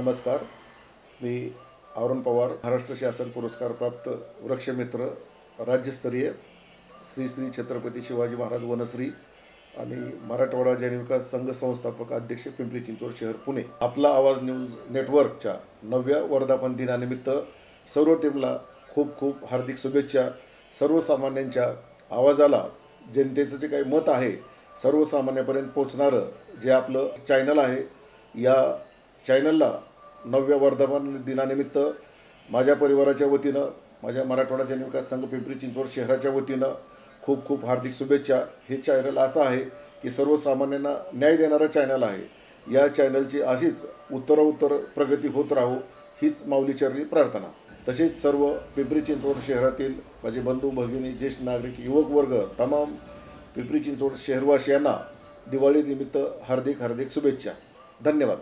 नमस्कार. मी अरुण पवार, महाराष्ट्र शासन पुरस्कार प्राप्त वृक्षमित्र राज्यस्तरीय श्री श्री छत्रपती शिवाजी महाराज वनश्री आणि मराठवाडा जैन विकास संघ संस्थापक अध्यक्ष पिंपरी चिंचवड शहर पुणे. आपला आवाज न्यूज नेटवर्कच्या 9व्या वर्धापन दिनानिमित्त सर्व टीमला खूप खूप हार्दिक शुभेच्छा. सर्वसामान्यांच्या आवाजाला जनतेचं जे काही मत आहे सर्वसामान्यांपर्यंत पोहोचणारं जे आपलं चॅनल आहे, या चॅनलला 9व्या वर्धापन दिनानिमित्त माझ्या परिवाराच्या वतीनं, माझ्या मराठवाडा जैन विकास संघ पिंपरी चिंचवड शहराच्या वतीनं खूप खूप हार्दिक शुभेच्छा. हे चॅनल असं आहे की सर्वसामान्यांना न्याय देणारं चॅनल आहे. या चॅनलची अशीच उत्तरोत्तर प्रगती होत राहो हीच माऊलीचरणी प्रार्थना. तसेच सर्व पिंपरी चिंचवड शहरातील माझे बंधू भगिनी, ज्येष्ठ नागरिक, युवक वर्ग, तमाम पिंपरी चिंचवड शहरवासियांना दिवाळी निमित्त हार्दिक हार्दिक शुभेच्छा. धन्यवाद.